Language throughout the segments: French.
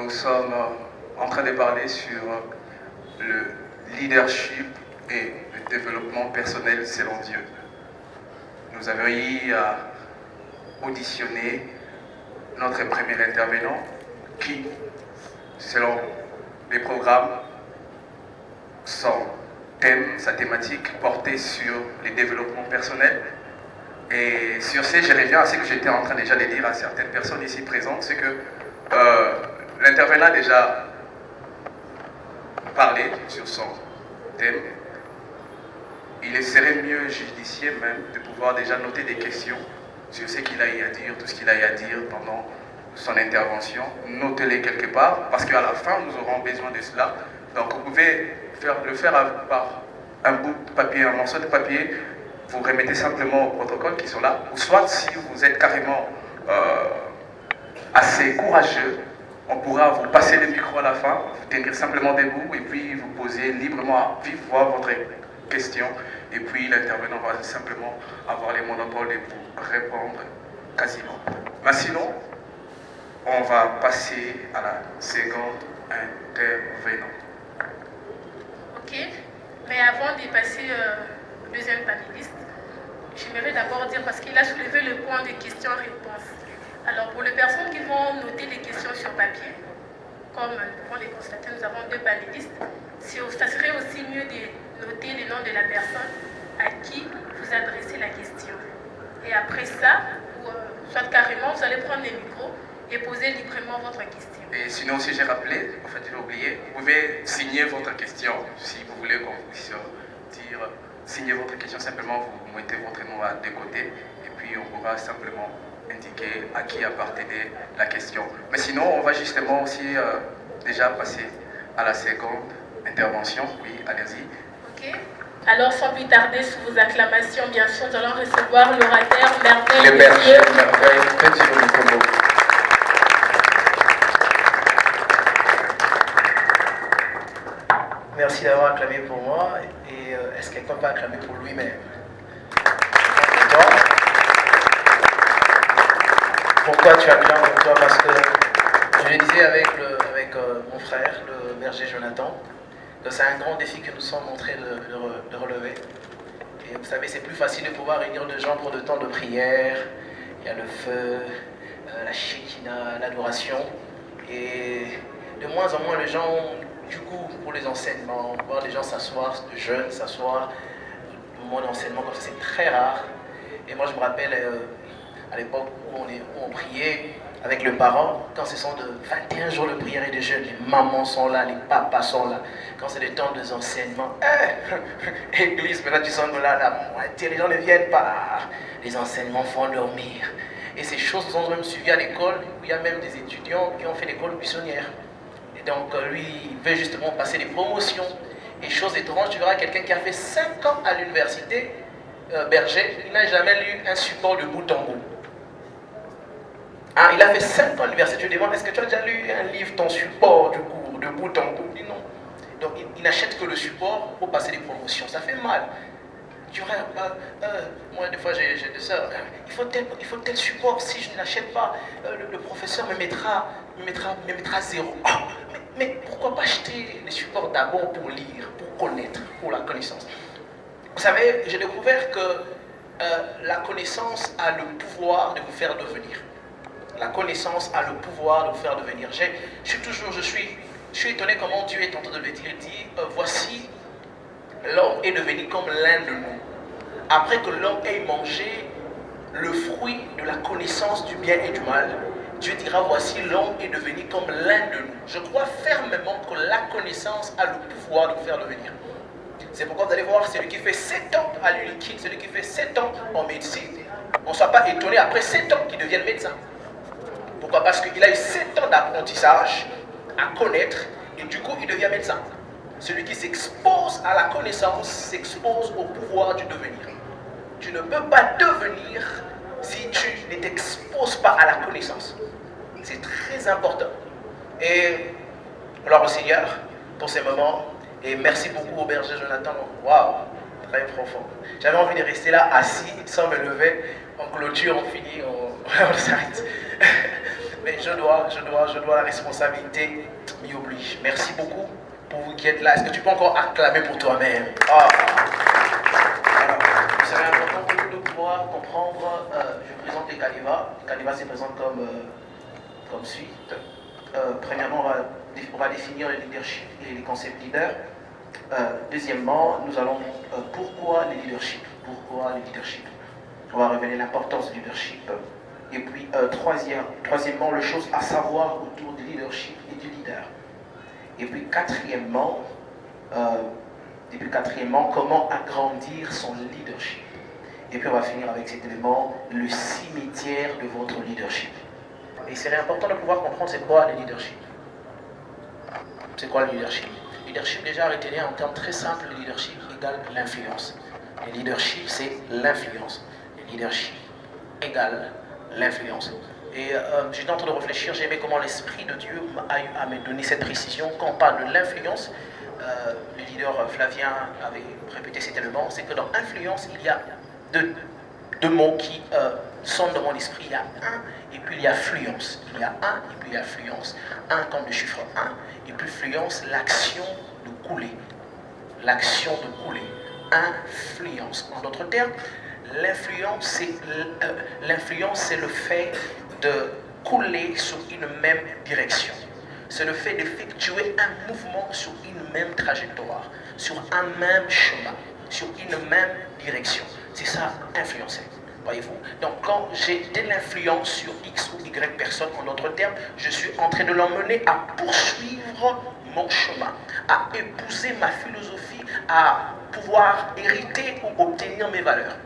nous sommes en train de parler sur le leadership et le développement personnel selon Dieu. Nous avons eu à auditionner notre premier intervenant qui, selon les programmes, son thème, sa thématique portait sur le développement personnel. Et sur ce, je reviens à ce que j'étais en train déjà de dire à certaines personnes ici présentes, c'est que l'intervenant a déjà parlé sur son thème. Il serait mieux judicieux même de pouvoir déjà noter des questions sur ce qu'il a eu à dire, tout ce qu'il a eu à dire pendant son intervention. Notez-les quelque part, parce qu'à la fin, nous aurons besoin de cela. Donc vous pouvez le faire par un bout de papier, un morceau de papier. Vous remettez simplement au protocole qui sont là. Ou soit, si vous êtes carrément assez courageux, on pourra vous passer le micro à la fin, vous tenir simplement debout et puis vous poser librement à vive voix votre question. Et puis l'intervenant va simplement avoir les monopoles et vous répondre quasiment. Mais sinon, on va passer à la seconde intervenante. Ok, mais avant de passer au deuxième panéliste, j'aimerais d'abord dire, parce qu'il a soulevé le point des questions-réponses. Alors pour les personnes qui vont noter les questions sur papier, comme nous pouvons les constater, nous avons deux panélistes, ça serait aussi mieux de noter le nom de la personne à qui vous adressez la question. Et après ça, soit carrément, vous allez prendre le micro et poser librement votre question. Et sinon, si j'ai rappelé, en fait, j'ai oublié, vous pouvez signer votre question, si vous voulez qu'on puisse dire, signer votre question, simplement vous mettez votre nom de côté, et puis on pourra simplement indiquer à qui appartenait la question. Mais sinon, on va justement aussi déjà passer à la seconde intervention. Oui, allez-y. Ok. Alors, sans plus tarder, sous vos acclamations, bien sûr, nous allons recevoir l'orateur Merveille. Le berger Merveille, petit Lomikomo. Merci d'avoir acclamé pour moi. Et est-ce que quelqu'un peut acclamer pour lui-même? Pourquoi tu acclames pour toi? Parce que je le disais avec mon frère, le berger Jonathan, que c'est un grand défi que nous sommes en train de relever. Et vous savez, c'est plus facile de pouvoir réunir des gens pour le temps de prière. Il y a le feu, la shekinah, l'adoration. Et de moins en moins, les gens, du coup, pour les enseignements, voir les gens s'asseoir, de jeunes s'asseoir, mon enseignement comme ça, c'est très rare. Et moi, je me rappelle à l'époque où on priait avec le parent, quand ce sont de 21 jours de prière et de jeûne, les mamans sont là, les papas sont là. Quand c'est des temps de enseignements, église, maintenant tu sens que là, la moitié, les gens ne viennent pas. Les enseignements font dormir. Et ces choses nous ont même suivi à l'école, où il y a même des étudiants qui ont fait l'école buissonnière. Et donc lui, il veut justement passer des promotions. Et chose étrange, tu verras quelqu'un qui a fait 5 ans à l'université, berger, il n'a jamais lu un support de bout en bout. Il a fait 5 ans à l'université, je lui demande, est-ce que tu as déjà lu un livre, ton support du cours, de bout en bout? Il dit non. Donc il n'achète que le support pour passer des promotions, ça fait mal. Tu vois, moi des fois j'ai des sœurs, il faut tel support, si je ne l'achète pas, le professeur me mettra 0. Mais pourquoi pas acheter les supports d'abord pour lire, pour connaître, pour la connaissance? Vous savez, j'ai découvert que la connaissance a le pouvoir de vous faire devenir. La connaissance a le pouvoir de vous faire devenir. Je suis étonné comment Dieu est en train de le dire. Il dit, voici, l'homme est devenu comme l'un de nous. Après que l'homme ait mangé le fruit de la connaissance du bien et du mal, Dieu dira, voici, l'homme est devenu comme l'un de nous. Je crois fermement que la connaissance a le pouvoir de vous faire devenir. C'est pourquoi vous allez voir, celui qui fait 7 ans à l'UNIKID, celui qui fait 7 ans en médecine, on ne soit pas étonné après 7 ans qu'il devienne médecin. Pourquoi? Parce qu'il a eu 7 ans d'apprentissage à connaître et du coup il devient médecin. Celui qui s'expose à la connaissance s'expose au pouvoir du devenir. Tu ne peux pas devenir si tu ne t'exposes pas à la connaissance. C'est très important. Et gloire au Seigneur pour ces moments. Et merci beaucoup au berger Jonathan. Waouh, très profond. J'avais envie de rester là assis sans me lever. En clôture, on finit, on s'arrête. mais je dois, la responsabilité m'y oblige. Merci beaucoup pour vous qui êtes là. Est-ce que tu peux encore acclamer pour toi-même? Voilà. Il serait important pour nous de pouvoir comprendre. Je présente les Kaliva. Les Kaliva se présentent comme suit. Premièrement, on va définir le leadership et les concepts leaders. Deuxièmement, nous allons pourquoi le leadership. On va révéler l'importance du leadership. Et puis, troisièmement, les choses à savoir autour du leadership et du leader. Et puis, quatrièmement, comment agrandir son leadership. Et puis, on va finir avec cet élément, le cimetière de votre leadership. Et il serait important de pouvoir comprendre c'est quoi le leadership. C'est quoi le leadership? Le leadership, déjà, retenez en termes très simples, le leadership égale l'influence. Le leadership, c'est l'influence. Le leadership égale l'influence. Et j'étais en train de réfléchir, j'ai aimé comment l'Esprit de Dieu a eu à me donner cette précision. Quand on parle de l'influence, le leader Flavien avait répété cet élément, c'est que dans influence, il y a deux mots qui sont dans mon esprit. Il y a un et puis il y a fluence. Il y a un et puis il y a fluence. Un comme le chiffre 1 et puis fluence, l'action de couler. L'action de couler. Influence. En d'autres termes, l'influence, c'est le fait de couler sur une même direction. C'est le fait d'effectuer un mouvement sur une même trajectoire, sur un même chemin, sur une même direction. C'est ça, influencer. Voyez-vous? Donc, quand j'ai de l'influence sur X ou Y personne, en d'autres termes, je suis en train de l'emmener à poursuivre mon chemin, à épouser ma philosophie, à pouvoir hériter ou obtenir mes valeurs.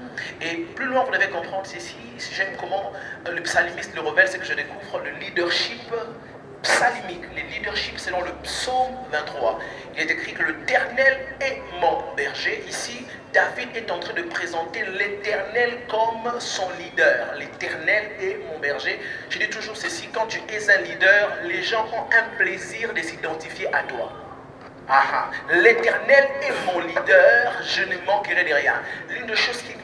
Et plus loin, vous devez comprendre ceci. J'aime comment le psalmiste le révèle, c'est que je découvre le leadership psalmique, le leadership selon le psaume 23. Il est écrit que l'Éternel est mon berger. Ici, David est en train de présenter l'Éternel comme son leader. L'Éternel est mon berger. Je dis toujours ceci, quand tu es un leader, les gens ont un plaisir de s'identifier à toi. L'Éternel est mon leader, je ne manquerai de rien. L'une des choses qui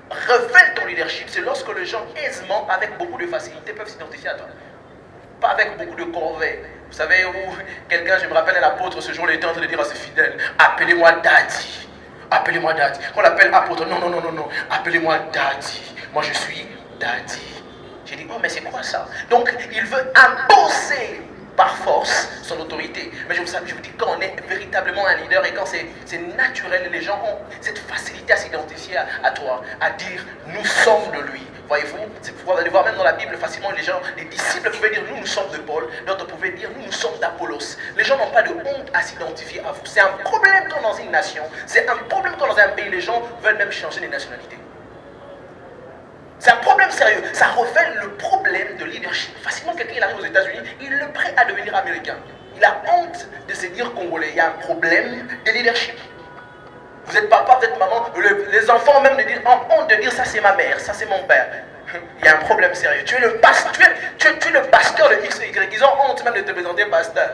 révèle ton leadership, c'est lorsque les gens aisément, avec beaucoup de facilité, peuvent s'identifier à toi. Pas avec beaucoup de corvée. Vous savez, où quelqu'un, je me rappelle, l'apôtre, ce jour-là, était en train de dire à ses fidèles, appelez-moi Daddy. Appelez-moi Daddy. Quand on l'appelle apôtre, non. Appelez-moi Daddy. Moi, je suis Daddy. J'ai dit, oh, mais c'est quoi ça? Donc, il veut imposer par force son autorité. Mais je vous dis, quand on est véritablement un leader et quand c'est naturel, les gens ont cette facilité à s'identifier à toi, à dire, nous sommes de lui. Voyez-vous, vous allez voir même dans la Bible facilement, les disciples pouvaient dire, nous sommes de Paul, d'autres pouvaient dire, nous sommes d'Apollos. Les gens n'ont pas de honte à s'identifier à vous. C'est un problème quand dans une nation, c'est un problème quand dans un pays, les gens veulent même changer les nationalités. C'est un problème sérieux. Ça révèle le problème de leadership. Facilement, quelqu'un il arrive aux États-Unis, il est prêt à devenir américain. Il a honte de se dire congolais. Il y a un problème de leadership. Vous êtes papa, vous êtes maman. Les enfants même ont honte de dire ça c'est ma mère, ça c'est mon père. Il y a un problème sérieux. Tu es le pasteur, tu es le pasteur de X et Y. Ils ont honte même de te présenter pasteur.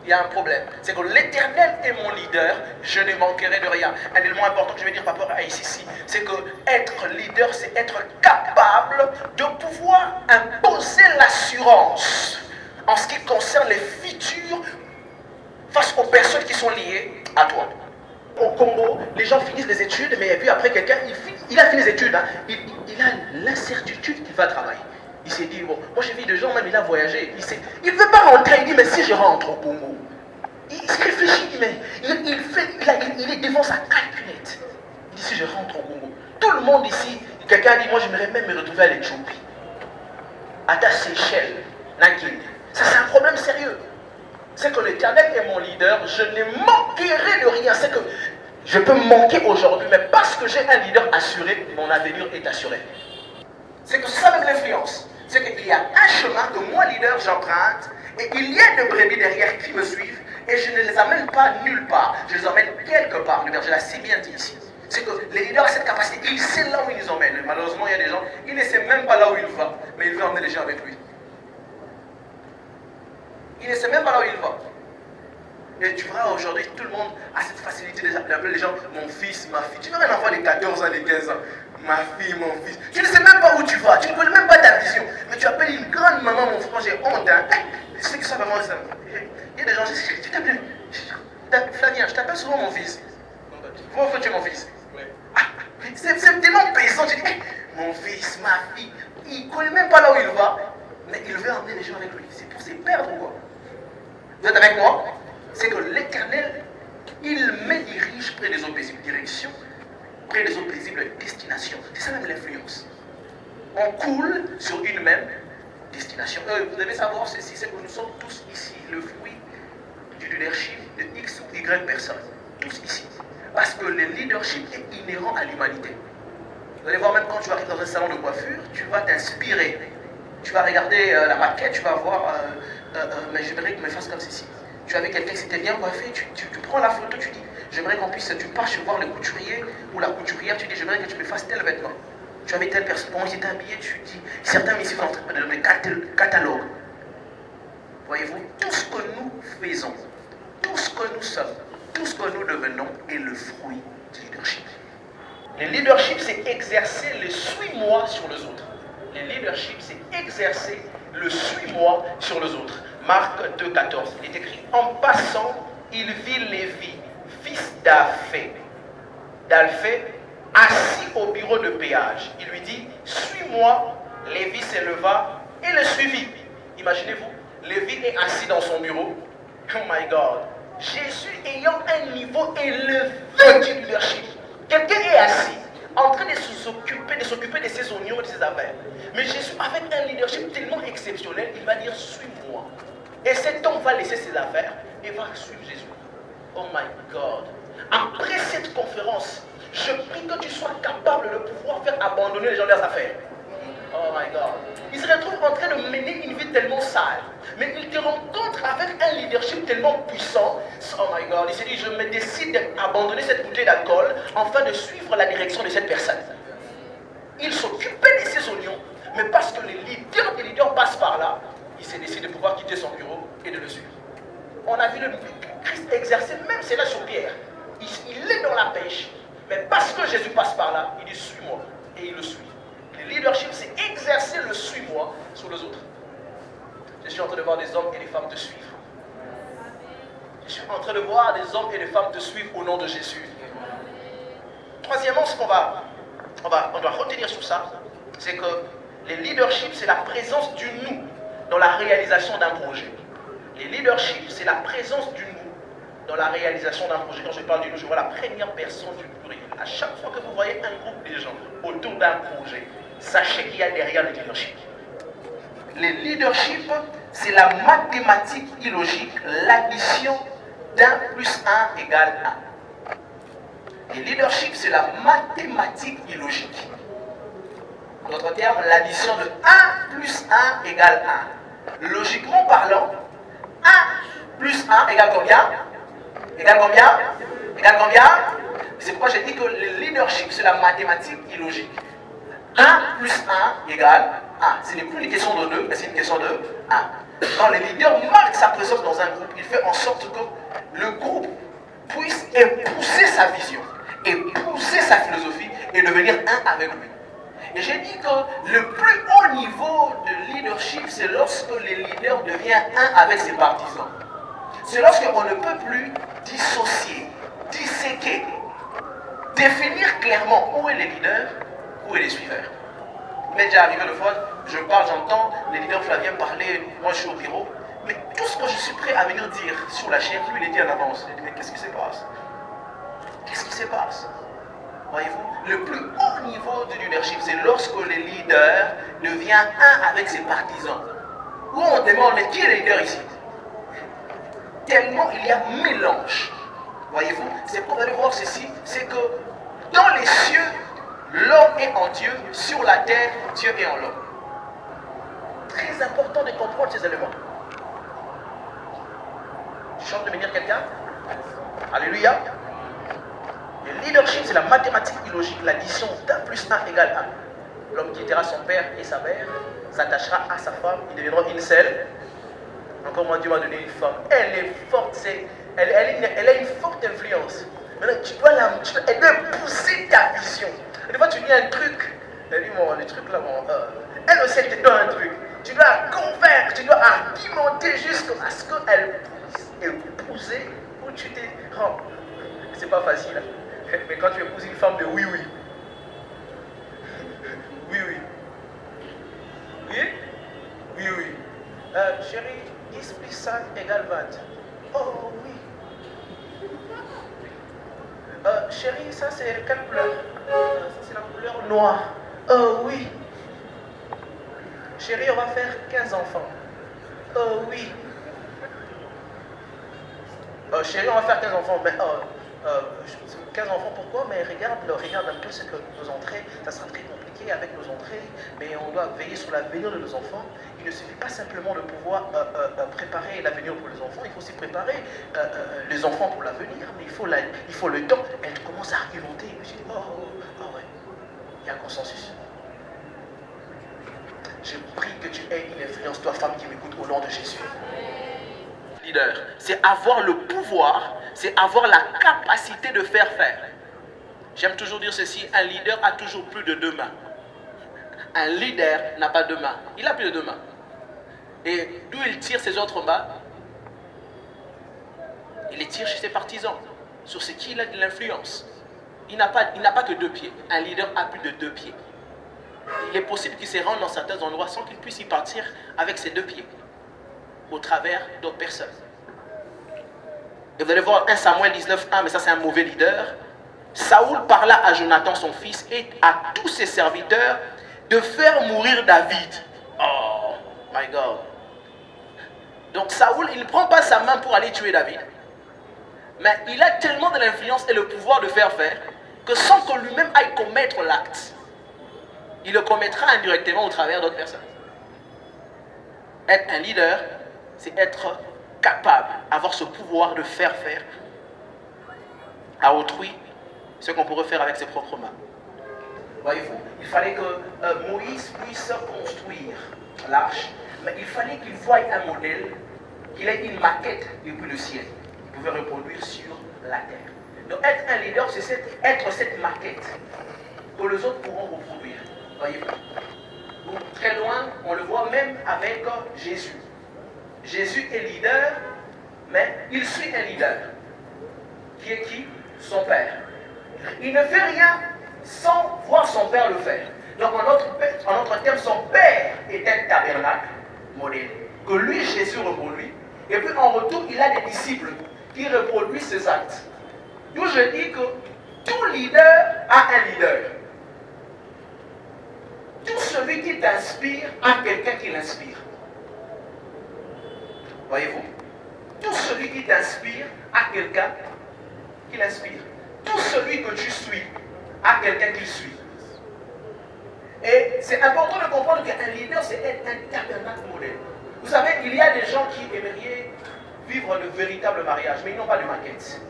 Il y a un problème. C'est que l'Éternel est mon leader, je ne manquerai de rien. Un élément important que je vais dire par rapport à ici, c'est que être leader, c'est être capable de pouvoir imposer l'assurance en ce qui concerne les futurs face aux personnes qui sont liées à toi. Au Congo, les gens finissent les études, mais puis après quelqu'un, il a fini les études, il a l'incertitude qu'il va travailler. Il s'est dit, bon, moi j'ai vu des gens, même il a voyagé, il ne veut pas rentrer, il dit, mais si je rentre au Congo, il réfléchit, mais il est devant sa calculette. Il dit, si je rentre au Congo, tout le monde ici, quelqu'un dit, moi j'aimerais même me retrouver à l'Éthiopie, à ta Seychelles, Nagui. Ça c'est un problème sérieux. C'est que l'Éternel est mon leader, je ne manquerai de rien. C'est que je peux manquer aujourd'hui, mais parce que j'ai un leader assuré, mon avenir est assuré. C'est que c'est ça même l'influence. C'est qu'il y a un chemin que moi, leader, j'emprunte, et il y a des brebis derrière qui me suivent, et je ne les amène pas nulle part, je les emmène quelque part. Le berger l'a si bien dit ici. C'est que les leaders ont cette capacité, il sait là où ils les emmènent. Malheureusement, il y a des gens, il ne sait même pas là où il va, mais il veut emmener les gens avec lui. Il ne sait même pas là où il va. Et tu vois, aujourd'hui, tout le monde a cette facilité d'appeler les gens mon fils, ma fille. Tu verras un enfant de 14 ans, de 15 ans. ma fille, mon fils. Tu ne sais même pas où tu vas, tu ne connais même pas ta vision. Mais tu appelles une grande maman, mon frère, j'ai honte. Hein. Tu sais que ça, maman, ça. Il y a des gens, tu t'appelles. Flavien, je t'appelle souvent mon fils. Comment faut-tu mon fils? Ah, c'est tellement pesant, tu dis, mon fils, ma fille, il ne connaît même pas là où il va, mais il veut emmener les gens avec lui. C'est pour se perdre ou quoi? Vous êtes avec moi? C'est que l'Éternel, il me dirige près des eaux paisibles directions, près des eaux paisibles destinations. C'est ça même l'influence. On coule sur une même destination. Vous devez savoir ceci, c'est que nous sommes tous ici le fruit du leadership de X ou Y personnes. Tous ici. Parce que le leadership est inhérent à l'humanité. Vous allez voir, même quand tu arrives dans un salon de coiffure, tu vas t'inspirer. Tu vas regarder la maquette, tu vas voir, mais j'aimerais que me fasse comme ceci. Tu avais quelqu'un qui s'était bien coiffé, tu prends la photo, tu dis, j'aimerais qu'on puisse, tu pars voir le couturier ou la couturière, tu dis, j'aimerais que tu me fasses tel vêtement. Tu avais telle personne, comment il était habillé, tu dis, certains ici sont en train de donner catalogue. Voyez-vous, tout ce que nous faisons, tout ce que nous sommes, tout ce que nous devenons est le fruit du leadership. Le leadership, c'est exercer le suis-moi sur les autres. Le leadership, c'est exercer le suis-moi sur les autres. Marc 2,14, il est écrit, en passant, il vit Lévi, fils d'Alphée, assis au bureau de péage. Il lui dit, suis-moi. Lévi s'éleva et le suivit. Imaginez-vous, Lévi est assis dans son bureau. Oh my God. Jésus ayant un niveau élevé du leadership. Quelqu'un est assis, en train de s'occuper de ses oignons et de ses affaires. Mais Jésus, avec un leadership tellement exceptionnel, il va dire, suis-moi. Et cet homme va laisser ses affaires et va suivre Jésus. Oh my God. Après cette conférence, je prie que tu sois capable de pouvoir faire abandonner les gens leurs affaires. Oh my God. Il se retrouve en train de mener une vie tellement sale. Mais il te rencontre avec un leadership tellement puissant. Oh my God. Il s'est dit, je me décide d'abandonner cette bouteille d'alcool afin de suivre la direction de cette personne. Il s'occupait de ses oignons. Mais parce que les leaders passent par là, il s'est décidé de pouvoir quitter son bureau et de le suivre. On a vu le Christ exercer même cela sur Pierre. Il est dans la pêche. Mais parce que Jésus passe par là, il dit, suis-moi. Et il le suit. Le leadership, c'est exercer le suis-moi sur les autres. Je suis en train de voir des hommes et des femmes te suivre. Je suis en train de voir des hommes et des femmes te suivre au nom de Jésus. Troisièmement, ce qu'on doit retenir sur ça, c'est que le leadership, c'est la présence du nous dans la réalisation d'un projet. Le leadership, c'est la présence du nous dans la réalisation d'un projet. Quand je parle du nous, je vois la première personne du pluriel. À chaque fois que vous voyez un groupe de gens autour d'un projet, sachez qu'il y a derrière le leadership. Le leadership, c'est la mathématique illogique, l'addition d'1 plus 1 égale 1. Le leadership, c'est la mathématique illogique. En d'autres termes, l'addition de 1 plus 1 égale 1. Logiquement parlant, 1 plus 1 égale combien? Égale combien? Égale combien? C'est pourquoi j'ai dit que le leadership, c'est la mathématique illogique. 1 plus 1 égale 1. Ce n'est plus une question de 2, mais c'est une question de 1. Quand le leader marque sa présence dans un groupe, il fait en sorte que le groupe puisse épouser sa vision, épouser sa philosophie et devenir un avec lui. Et j'ai dit que le plus haut niveau de leadership, c'est lorsque le leader devient un avec ses partisans. C'est lorsqu'on ne peut plus dissocier, disséquer, définir clairement où est le leader, où est les suiveurs. Il m'est déjà arrivé une fois, je parle, j'entends le leader Flavien parler, moi je suis au bureau, mais tout ce que je suis prêt à venir dire sur la chaîne, lui il est dit en avance. Je dis, mais qu'est-ce qui se passe? Qu'est-ce qui se passe? Voyez-vous, le plus haut niveau du leadership, c'est lorsque le leader devient un avec ses partisans. Où on demande, mais qui est le leader ici? Tellement il y a mélange. Voyez-vous, c'est pour aller voir ceci, c'est que dans les cieux, l'homme est en Dieu, sur la terre, Dieu est en l'homme. Très important de comprendre ces éléments. Tu chantes de venir quelqu'un? Alléluia. Le leadership, c'est la mathématique illogique, l'addition d'1 plus 1 égale 1. L'homme quittera son père et sa mère, s'attachera à sa femme, ils deviendront une seule. Encore moi, Dieu m'a donné une femme. Elle est forte, elle a une forte influence. Maintenant, tu dois aider à pousser ta vision. Et des fois, tu dis un truc. Elle dit, bon, le truc là, bon, elle aussi, elle te donne un truc. Tu dois convaincre, tu dois argumenter jusqu'à ce qu'elle puisse épouser où tu t'es. Oh, c'est pas facile. Hein. Mais quand tu épouses une femme de oui, oui. Oui, oui. Oui? Oui, oui. Chérie, 10 plus 5 égale 20. Oh, oui. Chérie, ça c'est quelle couleur? Ça c'est la couleur noire. Oh, oui. Chérie, on va faire 15 enfants. Oh, oui. Chérie, on va faire 15 enfants. Mais 15 enfants, pourquoi? Mais regarde un peu ce que nos entrées, ça sera très compliqué avec nos entrées, mais on doit veiller sur l'avenir de nos enfants. Il ne suffit pas simplement de pouvoir préparer l'avenir pour les enfants, il faut aussi préparer les enfants pour l'avenir, mais il faut le temps. Elle commence à argumenter, et puis je dis, oh ouais, il y a un consensus. Je prie que tu aies une influence, toi femme qui m'écoute, au nom de Jésus. Leader, c'est avoir le pouvoir, c'est avoir la capacité de faire. J'aime toujours dire ceci, un leader a toujours plus de 2 mains. Un leader n'a pas 2 mains, il a plus de 2 mains. Et d'où il tire ses autres mains? Il les tire chez ses partisans, sur ce qui il a de l'influence. Il n'a pas que 2 pieds, un leader a plus de 2 pieds. Il est possible qu'il se rende dans certains endroits sans qu'il puisse y partir avec ses 2 pieds, au travers d'autres personnes. Et vous allez voir 1 Samuel 19:1, mais ça c'est un mauvais leader. Saoul parla à Jonathan son fils et à tous ses serviteurs de faire mourir David. Oh my God. Donc Saoul, il ne prend pas sa main pour aller tuer David, mais il a tellement de l'influence et le pouvoir de faire que sans que lui-même aille commettre l'acte, il le commettra indirectement au travers d'autres personnes. Être un leader, c'est être capable, avoir ce pouvoir de faire à autrui ce qu'on pourrait faire avec ses propres mains. Voyez-vous, il fallait que Moïse puisse construire l'arche, mais il fallait qu'il voie un modèle, qu'il ait une maquette depuis le ciel, qu'il pouvait reproduire sur la terre. Donc être un leader, c'est être cette maquette que les autres pourront reproduire. Voyez-vous, donc, très loin, on le voit même avec Jésus. Jésus est leader, mais il suit un leader. Qui est qui? Son Père. Il ne fait rien sans voir son Père le faire. Donc en notre terme, son Père est un tabernacle modèle que lui, Jésus, reproduit. Et puis en retour, il a des disciples qui reproduisent ses actes. D'où je dis que tout leader a un leader. Tout celui qui t'inspire a quelqu'un qui l'inspire. Voyez-vous? Tout celui qui t'inspire a quelqu'un qui l'inspire. Tout celui que tu suis a quelqu'un qui suit. Et c'est important de comprendre qu'un leader, c'est être un tabernacle modèle. Vous savez, il y a des gens qui aimeraient vivre le véritable mariage, mais ils n'ont pas de maquette.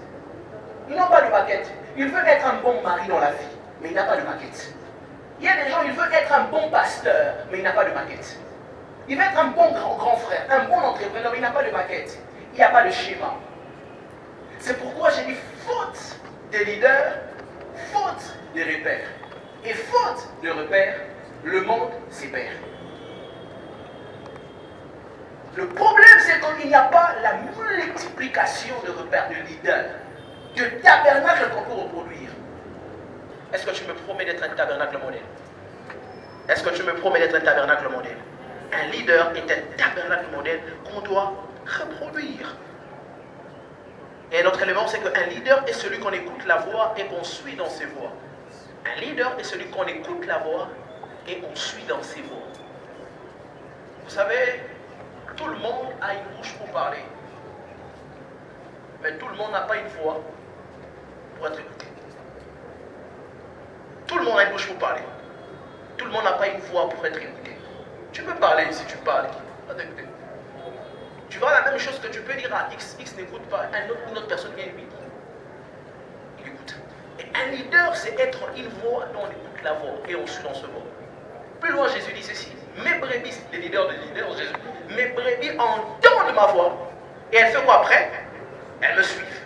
Ils n'ont pas de maquette. Il veut être un bon mari dans la vie, mais il n'a pas de maquette. Il y a des gens, il veut être un bon pasteur, mais il n'a pas de maquette. Il veut être un bon grand frère, un bon entrepreneur, mais il n'a pas de maquette. Il n'y a pas de schéma. C'est pourquoi j'ai dit faute des leaders, faute des repères. Et faute de repères, le monde s'y perd. Le problème, c'est qu'il n'y a pas la multiplication de repères, de leaders, de tabernacles qu'on peut reproduire. Est-ce que tu me promets d'être un tabernacle modèle? Est-ce que tu me promets d'être un tabernacle modèle? Un leader est un tabernacle modèle qu'on doit reproduire. Et un autre élément, c'est qu'un leader est celui qu'on écoute la voix et qu'on suit dans ses voies. Un leader est celui qu'on écoute la voix et on suit dans ses voies. Vous savez, tout le monde a une bouche pour parler. Mais tout le monde n'a pas une voix pour être écouté. Tout le monde a une bouche pour parler. Tout le monde n'a pas une voix pour être écouté. Tu peux parler si tu parles. Tu vois la même chose que tu peux dire à X. X n'écoute pas. Une autre personne vient lui. Il écoute. Et un leader, c'est être une voix dont on écoute la voix et on suit dans ce voix. Plus loin, Jésus dit ceci. Mes brebis, les leaders de leaders, Jésus, mes brebis entendent ma voix. Et elles font quoi après? Elles me suivent.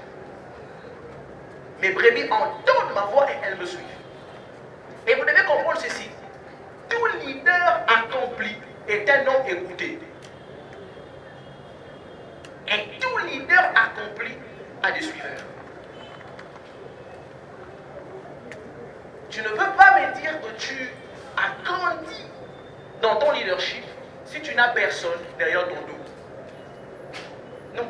Mes brebis entendent ma voix et elles me suivent. Et vous devez comprendre ceci. Tout leader accompli est un homme écouté. Et tout leader accompli a des suiveurs. Tu ne peux pas me dire que tu as grandi dans ton leadership si tu n'as personne derrière ton dos. Non.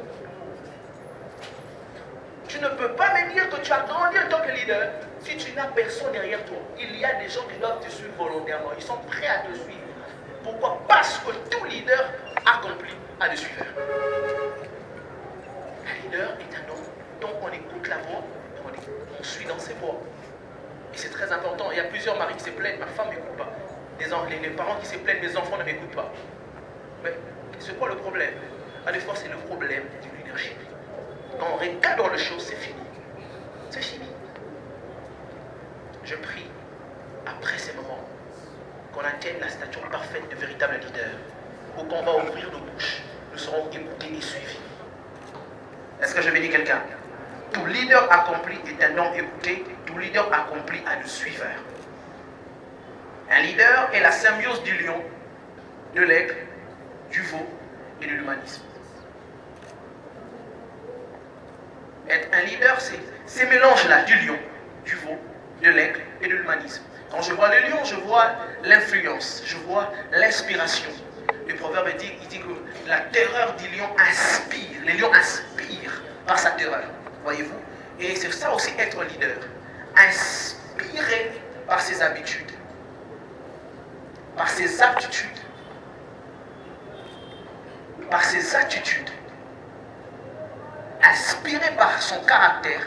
Tu ne peux pas me dire que tu as grandi en tant que leader si tu n'as personne derrière toi. Il y a des gens qui doivent te suivre volontairement. Ils sont prêts à te suivre. Pourquoi? Parce que tout leader accompli a des suiveurs. Un leader est un homme dont on écoute la voix et on suit dans ses voix. Et c'est très important. Il y a plusieurs maris qui se plaignent, ma femme ne m'écoute pas. Les parents qui se plaignent, mes enfants ne m'écoutent pas. Mais c'est quoi le problème? Des fois, c'est le problème du leadership. Quand on regarde dans les choses, c'est fini. C'est fini. Je prie, après ces moments, qu'on atteigne la stature parfaite de véritable leader, où qu'on va ouvrir nos bouches, nous serons écoutés et suivis. Est-ce que je vais dire quelqu'un? Tout leader accompli est un homme écouté, tout leader accompli a des suiveurs. Un leader est la symbiose du lion, de l'aigle, du veau et de l'humanisme. Être un leader, c'est ces mélanges-là du lion, du veau, de l'aigle et de l'humanisme. Quand je vois le lion, je vois l'influence, je vois l'inspiration. Le proverbe dit que la terreur du lion inspire. Les lions inspirent par sa terreur, voyez-vous. Et c'est ça aussi être leader. Inspiré par ses habitudes, par ses aptitudes, par ses attitudes. Inspiré par son caractère,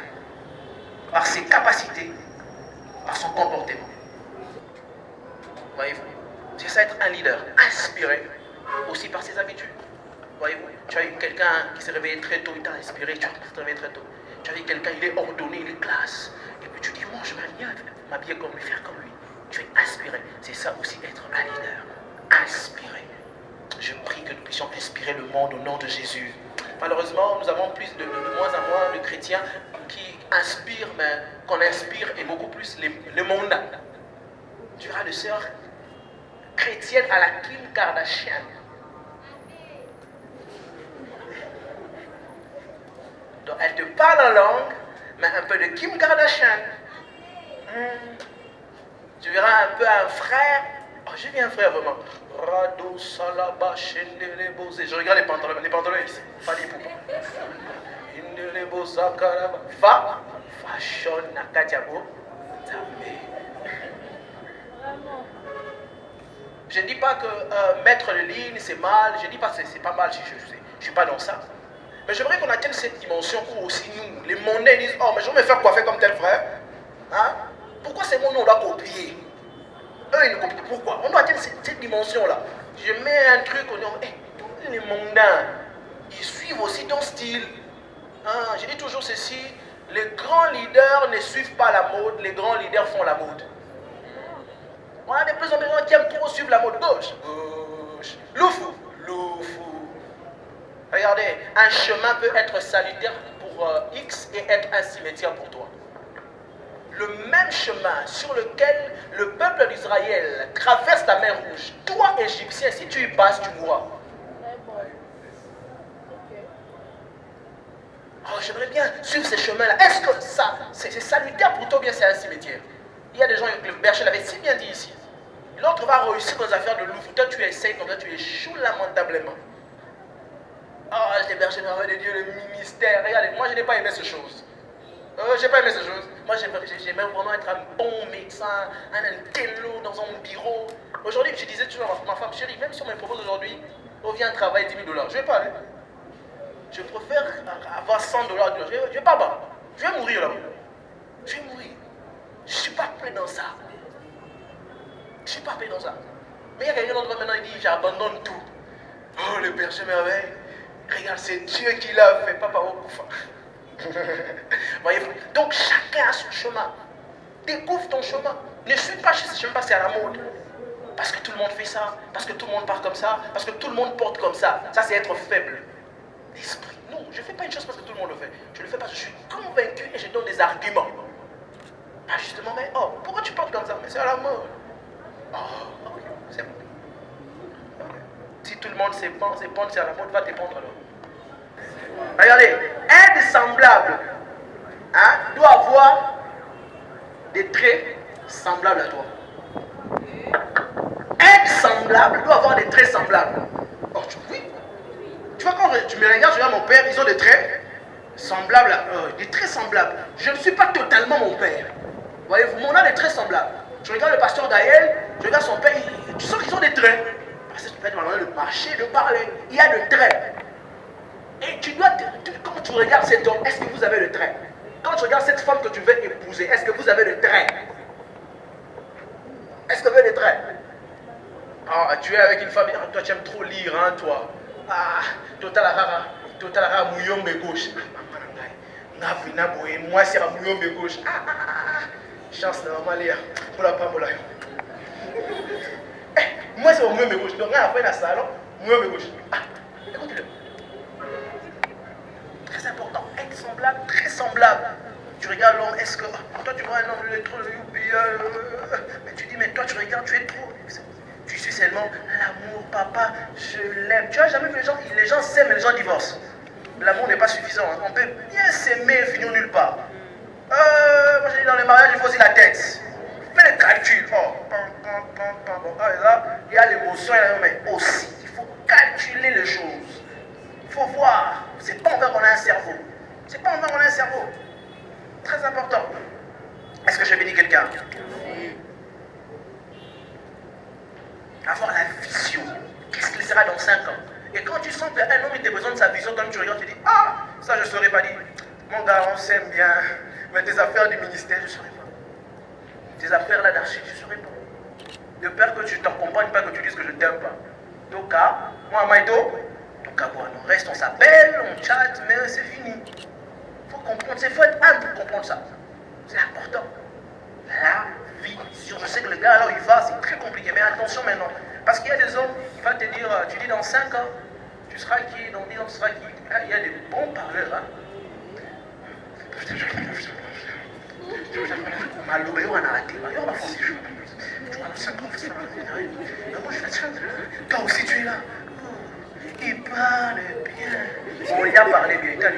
par ses capacités, par son comportement. Voyez-vous, c'est ça être un leader, inspiré aussi par ses habitudes. Voyez-vous, tu as eu quelqu'un qui s'est réveillé très tôt, il t'a inspiré, tu t'es réveillé très tôt. Tu as vu quelqu'un, il est ordonné, il est classe. Et puis tu dis, moi je m'habiller comme lui, faire comme lui. Tu es inspiré. C'est ça aussi être un leader, inspiré. Je prie que nous puissions inspirer le monde au nom de Jésus. Malheureusement, nous avons de moins en moins de chrétiens qui inspirent, mais qu'on inspire et beaucoup plus le monde. Tu verras des sœurs chrétiennes à la Kim Kardashian. Donc elle te parle en langue, mais un peu de Kim Kardashian. Tu verras un peu un frère. Oh, j'ai vu un frère vraiment. Rado Salaba Chendelebose. Je regarde les pantalons ici. Pas les poupons. Indelebosa Karaba. Fashion Nakatiabo. Je ne dis pas que mettre les lignes c'est mal. Je ne dis pas que c'est pas mal. Je ne suis pas dans ça. Mais j'aimerais qu'on atteigne cette dimension où aussi nous, les mondains, disent oh, mais je vais me faire coiffer comme tel frère. Hein? Pourquoi c'est mon nom, on doit copier? Eux, ils ne copient. Pourquoi? On doit atteindre cette dimension-là. Je mets un truc, on dit hey, tous les mondains, ils suivent aussi ton style. Hein? Je dis toujours ceci les grands leaders ne suivent pas la mode, les grands leaders font la mode. On a de plus en plus de gens qui aiment trop suivre la mode gauche. Loufou. Regardez, un chemin peut être salutaire pour X et être un cimetière pour toi. Le même chemin sur lequel le peuple d'Israël traverse la mer Rouge, toi, Égyptien, si tu y passes, tu mourras. Oh, j'aimerais bien suivre ces chemins-là. Est-ce que ça, c'est salutaire pour toi ou bien c'est un cimetière? Il y a des gens, le berger l'avait si bien dit ici. L'autre va réussir dans les affaires de Louvre. Toi, tu essayes, comme ça, tu échoues lamentablement. Oh, les bergers de Dieu, le ministère. Regardez, moi, je n'ai pas aimé ces choses. Je n'ai pas aimé ces choses. Moi, j'aimerais vraiment être un bon médecin, un intello dans un bureau. Aujourd'hui, je disais toujours à ma femme, chérie, même si on me propose aujourd'hui, on vient travailler $10 000, je ne vais pas aller. Je préfère avoir $100 du jour. Je ne vais pas battre. Je vais mourir là-bas. Je vais mourir. Je ne suis pas prêt dans ça. Je ne suis pas prêt dans ça. Mais il y a quelqu'un d'autre maintenant, il dit, j'abandonne tout. Oh, le berger merveille. Regarde, c'est Dieu qui l'a fait, papa Okufa. Voyez-vous? Donc chacun a son chemin. Découvre ton chemin. Ne suis pas chez ce chemin parce que c'est à la mode. Parce que tout le monde fait ça, parce que tout le monde part comme ça, parce que tout le monde porte comme ça. Ça, c'est être faible d'esprit. Non, je ne fais pas une chose parce que tout le monde le fait. Je le fais parce que je suis convaincu et je donne des arguments. directement, mais oh, pourquoi tu parles comme ça? Mais c'est à la mode. Oh, ok, c'est bon. Si tout le monde sait pendre, c'est à la mode, va te pendre alors. Regardez, un semblable doit avoir des traits semblables à toi. Un semblable doit avoir des traits semblables. Oh, oui. Tu vois, quand tu me regardes, je regarde mon père, ils ont des traits semblables, des traits semblables. Je ne suis pas totalement mon père. Voyez-vous, mais on a des traits semblables. Tu regardes le pasteur Gaël, tu regardes son père, tu sens qu'ils ont des traits. Parce que tu peux être malin de marcher, de parler. Il y a des traits. Et tu dois, quand tu regardes cet homme, est-ce que vous avez le trait? Quand tu regardes cette femme que tu veux épouser, est-ce que vous avez le trait? Est-ce que vous avez le trait? Ah, tu es avec une femme, toi tu aimes trop lire, hein, toi. Ah, total rara, mouyombe gauche. Moi c'est la mouyombe gauche. Chance normalement, pour la femme là. Moi c'est la mouyombe gauche. Donc là, après dans le salon, mouyombe gauche. Écoutez-le. Très important, être semblable, très semblable. Tu regardes l'homme, est-ce que toi tu vois un homme, il est trop mais tu dis, mais toi tu regardes, tu es trop. Tu suis seulement l'amour, papa, je l'aime. Tu n'as jamais vu les gens s'aiment et les gens divorcent. L'amour n'est pas suffisant. Hein. On peut bien s'aimer et finir nulle part. Moi je dis dans les mariages, il faut aussi la tête. Fais les calculs. Là, il y a l'émotion, mais aussi, il faut calculer les choses. Il faut voir. C'est pas envers qu'on a un cerveau. C'est pas envers qu'on a un cerveau. Très important. Est-ce que je bénis quelqu'un? Avoir la vision. Qu'est-ce qu'il sera dans 5 ans? Et quand tu sens qu'un homme il a besoin de sa vision, comme tu regardes, tu dis, ah, ça je ne saurais pas dire. Mon gars, on s'aime bien, mais tes affaires du ministère, je ne saurais pas. Tes affaires là d'archi, je ne saurais pas. De peur que tu ne t'accompagnes pas, que tu dises que je ne t'aime pas. Donc, moi, Maïdo, on reste, on s'appelle, on chatte, mais c'est fini. Il faut comprendre, il faut être humble pour comprendre ça. C'est important. La vision. Je sais que le gars là où il va, c'est très compliqué, mais attention maintenant. Parce qu'il y a des hommes, il va te dire, tu dis dans 5 ans, tu seras qui, dans 10 ans, tu seras qui. Il y a des bons parleurs. Hein. Toi aussi tu es là. Il parle bien. On lui a parlé bien.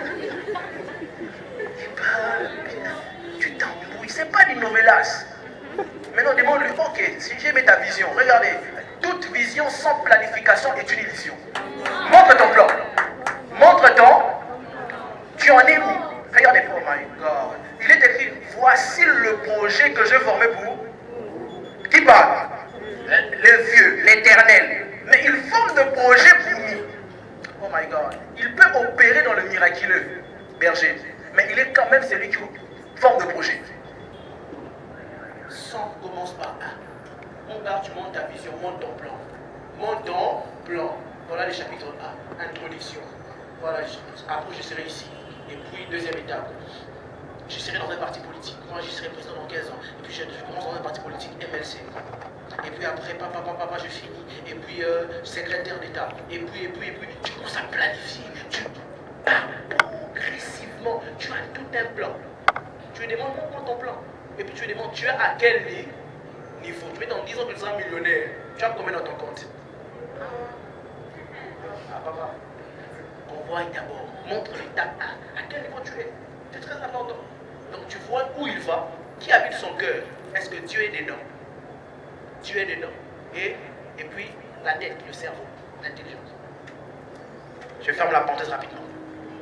Il parle bien. Tu t'embrouilles. C'est pas du novelas. Maintenant, demande-lui, ok, si j'ai mis ta vision, regardez, toute vision sans planification est une illusion. Montre ton plan. Montre ton. Tu en es où? Regardez, oh my God. Il est écrit, voici le projet que j'ai formé pour vous. Qui parle? Le vieux, l'éternel. Mais il forme le projet pour nous. Oh my God. Il peut opérer dans le miraculeux, berger. Mais il est quand même celui qui forme le projet. Sans commence par un. Mon gars, tu montes ta vision, monte ton plan. Monte ton plan. Voilà le chapitre 1, introduction. Voilà, après je serai ici. Et puis, deuxième étape, je serai dans un parti politique. Moi, je serai président dans 15 ans. Et puis, je commence dans un parti politique MLC. Et puis après, papa, je finis. Et puis, secrétaire d'État. Et puis, tu commences à planifier. Tu pars progressivement. Tu as tout un plan. Tu lui demandes, montre ton plan. Et puis, tu lui demandes, tu es à quel niveau? Tu es dans 10 ans que tu seras millionnaire. Tu as combien dans ton compte? Ah, papa. On voit d'abord, montre l'étape à quel niveau tu es. C'est très important. Donc tu vois où il va, qui habite son cœur. Est-ce que Dieu est dedans? Dieu est dedans. Et puis la tête, le cerveau, l'intelligence. Je ferme la parenthèse rapidement.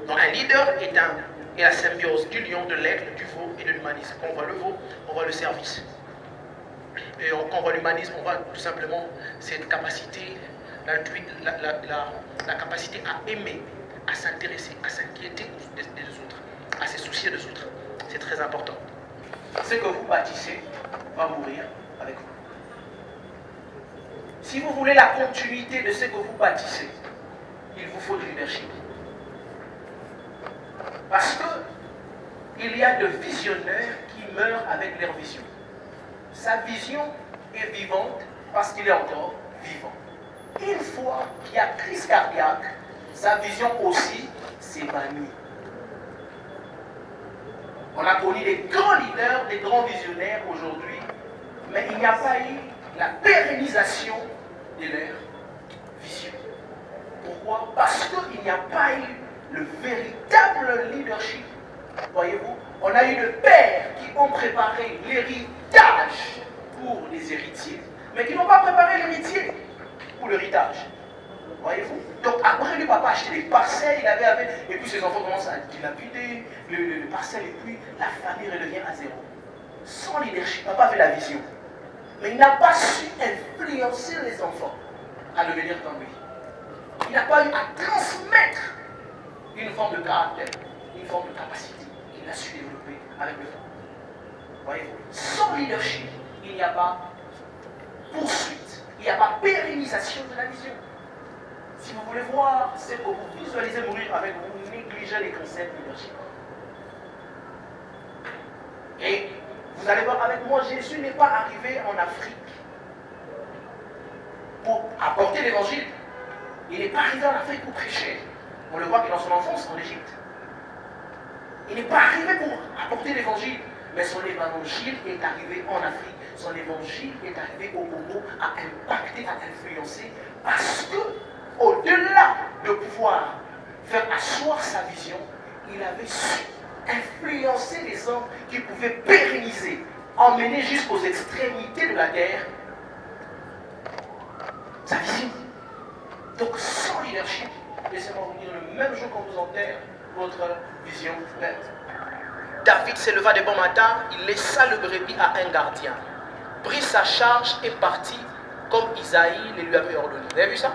Donc un leader est la symbiose du lion, de l'aigle, du veau et de l'humanisme. Quand on voit le veau, on voit le service. Et quand on voit l'humanisme, on voit tout simplement cette capacité, la capacité à aimer, à s'intéresser, à s'inquiéter des autres, à se soucier des autres. C'est très important. Ce que vous bâtissez va mourir avec vous. Si vous voulez la continuité de ce que vous bâtissez, il vous faut du leadership. Parce qu'il y a de visionnaires qui meurent avec leur vision. Sa vision est vivante parce qu'il est encore vivant. Une fois qu'il y a crise cardiaque, sa vision aussi s'évanouit. On a connu des grands leaders, des grands visionnaires aujourd'hui, mais il n'y a pas eu la pérennisation de leur vision. Pourquoi? Parce qu'il n'y a pas eu le véritable leadership. Voyez-vous, on a eu le père qui ont préparé l'héritage pour les héritiers, mais qui n'ont pas préparé l'héritier pour l'héritage. Voyez-vous? Donc après, le papa a acheté des parcelles, et puis ses enfants commencent à dilapider le parcelle, et puis la famille redevient à zéro. Sans leadership, papa avait la vision. Mais il n'a pas su influencer les enfants à devenir comme lui. Il n'a pas eu à transmettre une forme de caractère, une forme de capacité qu'il a su développer avec le temps. Voyez-vous? Sans leadership, il n'y a pas poursuite, il n'y a pas pérennisation de la vision. Si vous voulez voir ce que vous visualisez mourir avec, vous négligez les concepts de leadership. Et vous allez voir avec moi, Jésus n'est pas arrivé en Afrique pour apporter l'évangile. Il n'est pas arrivé en Afrique pour prêcher. On le voit que dans son enfance en Égypte. Il n'est pas arrivé pour apporter l'évangile, mais son évangile est arrivé en Afrique. Son évangile est arrivé au Congo à impacter, à influencer, parce que au-delà de pouvoir faire asseoir sa vision, il avait su influencer les hommes qui pouvaient pérenniser, emmener jusqu'aux extrémités de la guerre sa vision. Donc sans leadership, laissez-moi vous dire, le même jour qu'on vous enterre, votre vision meurt. David s'éleva de bon matin, il laissa le brebis à un gardien, prit sa charge et partit comme Isaïe le lui avait ordonné. Vous avez vu ça?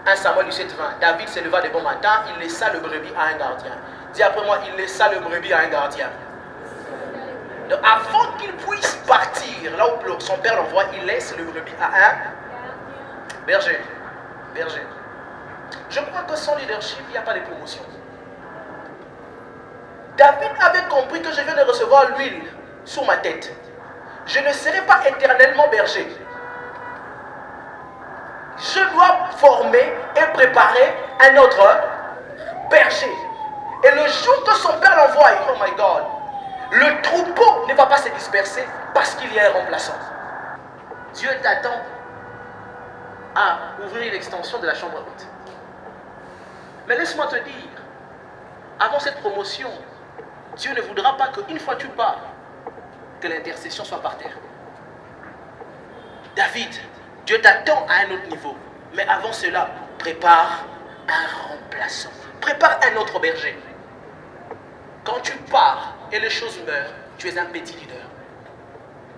1 Samuel 17:20. David s'éleva de bon matin, il laissa le brebis à un gardien. Dis après moi, il laissa le brebis à un gardien. Donc avant qu'il puisse partir, là où son père l'envoie, il laisse le brebis à un berger. Berger. Je crois que sans leadership, il n'y a pas de promotion. David avait compris que je viens de recevoir l'huile sur ma tête. Je ne serai pas éternellement berger. Je dois former et préparer un autre berger. Et le jour que son père l'envoie, oh my God, le troupeau ne va pas se disperser parce qu'il y a un remplaçant. Dieu t'attend à ouvrir l'extension de la chambre haute. Mais laisse-moi te dire, avant cette promotion, Dieu ne voudra pas qu'une fois tu pars, que l'intercession soit par terre. David, Dieu t'attend à un autre niveau. Mais avant cela, prépare un remplaçant. Prépare un autre berger. Quand tu pars et les choses meurent, tu es un petit leader.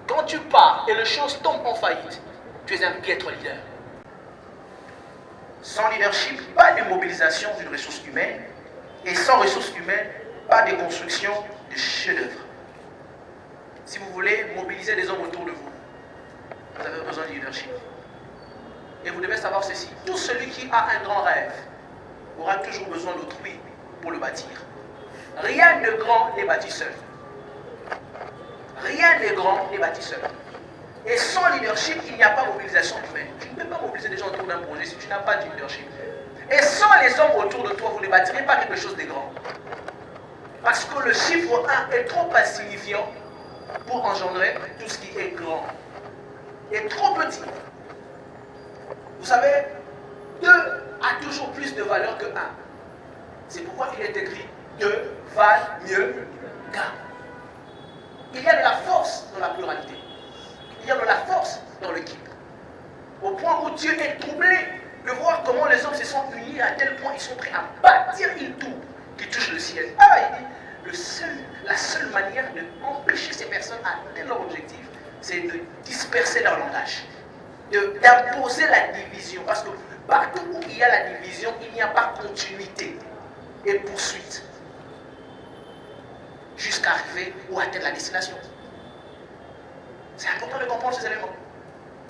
Quand tu pars et les choses tombent en faillite, tu es un piètre leader. Sans leadership, pas de mobilisation d'une ressource humaine. Et sans ressources humaines, pas de construction de chefs-d'œuvre. Si vous voulez mobiliser les hommes autour de vous, vous avez besoin de leadership. Et vous devez savoir ceci. Tout celui qui a un grand rêve aura toujours besoin d'autrui pour le bâtir. Rien de grand n'est bâti seul. Rien de grand n'est bâti seul. Et sans leadership, il n'y a pas mobilisation humaine. Tu ne peux pas mobiliser des gens autour d'un projet si tu n'as pas de leadership. Et sans les hommes autour de toi, vous ne bâtirez pas quelque chose de grand. Parce que le chiffre 1 est trop insignifiant pour engendrer tout ce qui est grand. Et trop petit. Vous savez, 2 a toujours plus de valeur que 1. C'est pourquoi il est écrit 2 valent mieux qu'un. Il y a de la force dans la pluralité. Il y a de la force dans l'équipe. Au point où Dieu est troublé de voir comment les hommes se sont unis à tel point ils sont prêts à bâtir une tour qui touche le ciel. Ah, il dit, la seule manière d'empêcher ces personnes à atteindre leur objectif, c'est de disperser leur langage, d'imposer la division. Parce que partout où il y a la division, il n'y a pas continuité et poursuite jusqu'à arriver ou atteindre la destination. C'est important de comprendre ces éléments.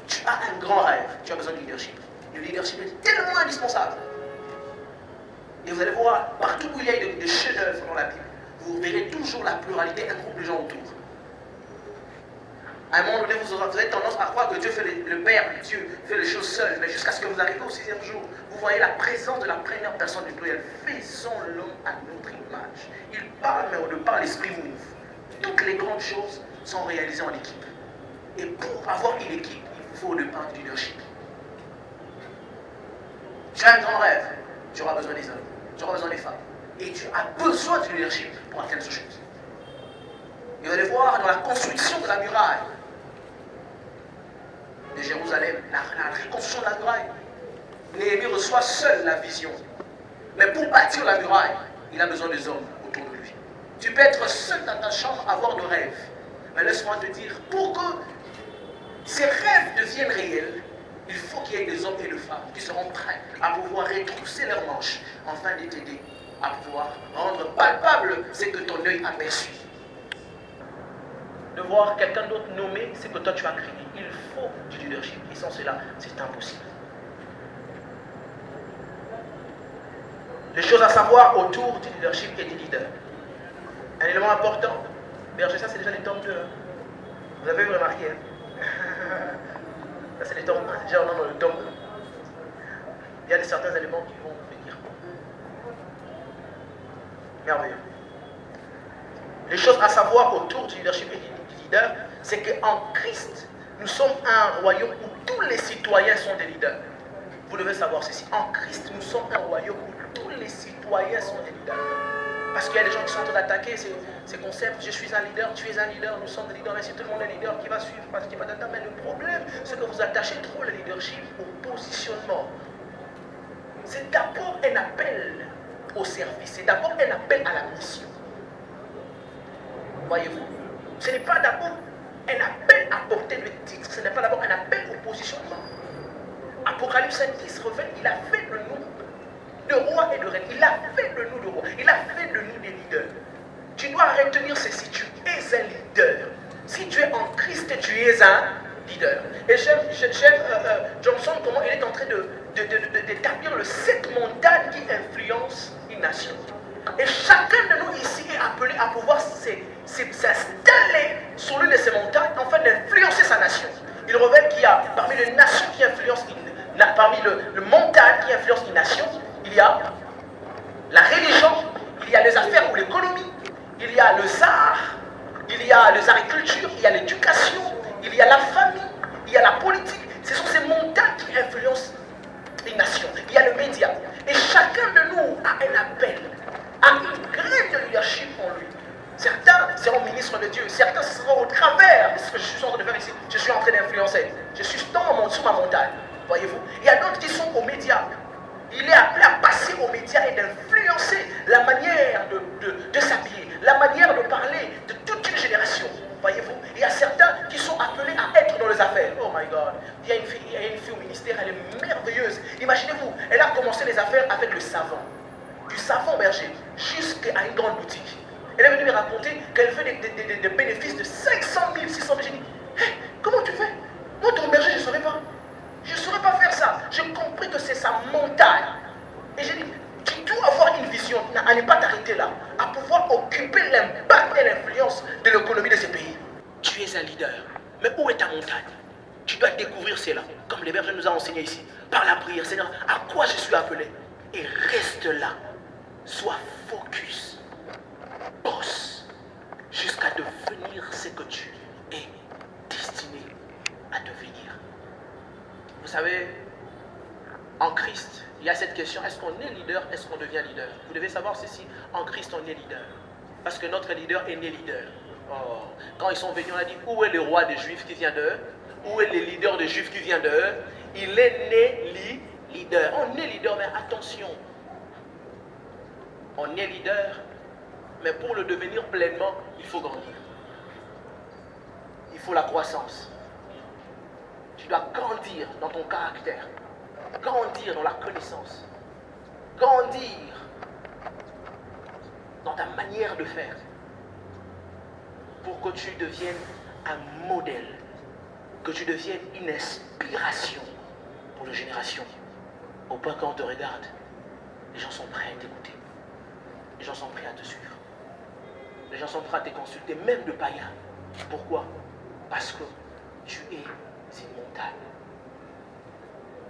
Tu as un grand rêve, tu as besoin de leadership. Le leadership est tellement indispensable. Et vous allez voir, partout où il y a des chefs-d'œuvre dans la Bible, vous verrez toujours la pluralité, un groupe de gens autour. À un moment donné, vous avez tendance à croire que Dieu fait le Père, Dieu fait les choses seul. Mais jusqu'à ce que vous arrivez au 6e jour, vous voyez la présence de la première personne du pluriel. Faisons l'homme à notre image. Il parle, mais au départ, l'esprit move. toutes les grandes choses sont réalisées en équipe. Et pour avoir une équipe, il faut le pain du leadership. Tu as un grand rêve, tu auras besoin des hommes, tu auras besoin des femmes. Et tu as besoin du leadership pour atteindre ce chose. Et vous allez voir dans la construction de la muraille de Jérusalem, la reconstruction de la muraille, Néhémie reçoit seul la vision. Mais pour bâtir la muraille, il a besoin des hommes autour de lui. Tu peux être seul dans ta chambre, avoir de rêves. Mais laisse-moi te dire, pour que ces rêves deviennent réels, il faut qu'il y ait des hommes et des femmes qui seront prêts à pouvoir retrousser leurs manches afin de t'aider à pouvoir rendre palpable ce que ton œil a perçu. De voir quelqu'un d'autre nommer ce que toi tu as créé. Il faut du leadership. Et sans cela, c'est impossible. Les choses à savoir autour du leadership et du leader. Un élément important. Berger, ça c'est déjà les tomes 2. Vous avez remarqué, hein? Ça c'est les tomes 1. Déjà on est dans le tome 2. Il y a certains éléments qui vont venir. Merveilleux. Les choses à savoir autour du leadership et du leader, c'est qu'en Christ, nous sommes un royaume où tous les citoyens sont des leaders. Vous devez savoir ceci. En Christ, nous sommes un royaume où tous les citoyens sont des leaders. Parce qu'il y a des gens qui sont en train d'attaquer ces concepts. Je suis un leader, tu es un leader, nous sommes des leaders. Mais si tout le monde est leader, qui va suivre? Parce qu'il va d'attendre. Mais le problème, c'est que vous attachez trop le leadership au positionnement. C'est d'abord un appel au service. C'est d'abord un appel à la mission. Voyez-vous, ce n'est pas d'abord un appel à porter le titre, ce n'est pas d'abord un appel au positionnement. Apocalypse 10 révèle, il a fait de nous de rois et de reines, il a fait de nous de rois, il a fait de nous des leaders. Tu dois retenir ceci, tu es un leader. Si tu es en Christ, tu es un leader. Et j'aime Johnson, comment il est en train d'établir le 7 montagnes qui influencent une nation. Et chacun de nous ici est appelé à pouvoir s'installer sur l'une de ces montagnes afin d'influencer sa nation. Il révèle qu'il y a parmi les nations qui influencent, parmi le montagne qui influence une nation, il y a la religion, il y a les affaires ou l'économie, il y a le art, il y a les agricultures, il y a l'éducation, il y a la famille, il y a la politique. Ce sont ces montagnes qui influencent une nation. Il y a le média. Et chacun de nous a un appel, a une graine de leadership en lui. Certains seront ministres de Dieu, certains seront au travers de ce que je suis en train de faire ici. Je suis en train d'influencer. Je suis sous ma montagne. Voyez-vous. Il y a d'autres qui sont aux médias. Il est appelé à passer aux médias et d'influencer la manière de s'habiller, la manière de parler de toute une génération. Voyez-vous. Il y a certains qui sont appelés à être dans les affaires. Oh my God. Il y a une fille au ministère, elle est merveilleuse. Imaginez-vous, elle a commencé les affaires avec le savon. Du savon berger jusqu'à une grande boutique. Elle est venue me raconter qu'elle fait des bénéfices de 500 000, 600 000. J'ai dit, hey, comment tu fais? Moi, ton berger, je ne saurais pas. Je ne saurais pas faire ça. J'ai compris que c'est sa montagne. Et j'ai dit, tu dois avoir une vision à ne pas t'arrêter là, à pouvoir occuper l'impact et l'influence de l'économie de ce pays. Tu es un leader. Mais où est ta montagne? Tu dois découvrir cela, comme les bergers nous ont enseigné ici, par la prière. Seigneur, à quoi je suis appelé? Et reste là. Sois focus. Bosse. Jusqu'à devenir ce que tu es destiné à devenir. Vous savez, en Christ, il y a cette question, est-ce qu'on est leader, est-ce qu'on devient leader? Vous devez savoir ceci, en Christ on est leader. Parce que notre leader est né leader. Oh. Quand ils sont venus, on a dit, où est le roi des Juifs qui vient d'eux? Où est le leader des Juifs qui vient d'eux? Il est né leader. On est leader, mais attention. On est leader, mais pour le devenir pleinement, il faut grandir. Il faut la croissance. Tu dois grandir dans ton caractère, grandir dans la connaissance, grandir dans ta manière de faire pour que tu deviennes un modèle, que tu deviennes une inspiration pour les générations. Au point quand on te regarde, les gens sont prêts à t'écouter, les gens sont prêts à te suivre, les gens sont prêts à te consulter, même de païens. Pourquoi? Parce que tu es une montagne.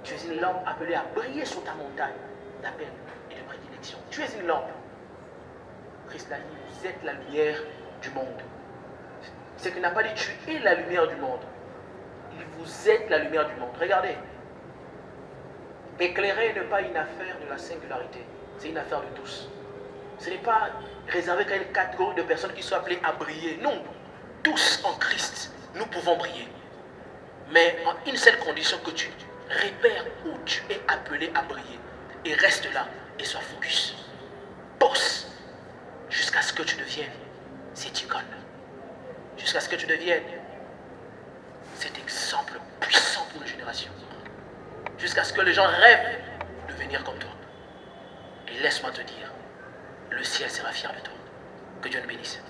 Tu es une lampe appelée à briller sur ta montagne d'appel et de prédilection. Tu es une lampe. Christ l'a dit, vous êtes la lumière du monde. C'est qu'il n'a pas dit tu es la lumière du monde. Vous êtes la lumière du monde. Regardez. Éclairer n'est pas une affaire de la singularité. C'est une affaire de tous. Ce n'est pas réservé qu'à une catégorie de personnes qui sont appelées à briller. Non. Tous en Christ, nous pouvons briller. Mais en une seule condition, que tu repères où tu es appelé à briller. Et reste là et sois focus. Bosse jusqu'à ce que tu deviennes cette icône. Jusqu'à ce que tu deviennes cet exemple puissant pour une génération. Jusqu'à ce que les gens rêvent de venir comme toi. Et laisse-moi te dire, le ciel sera fier de toi. Que Dieu nous bénisse.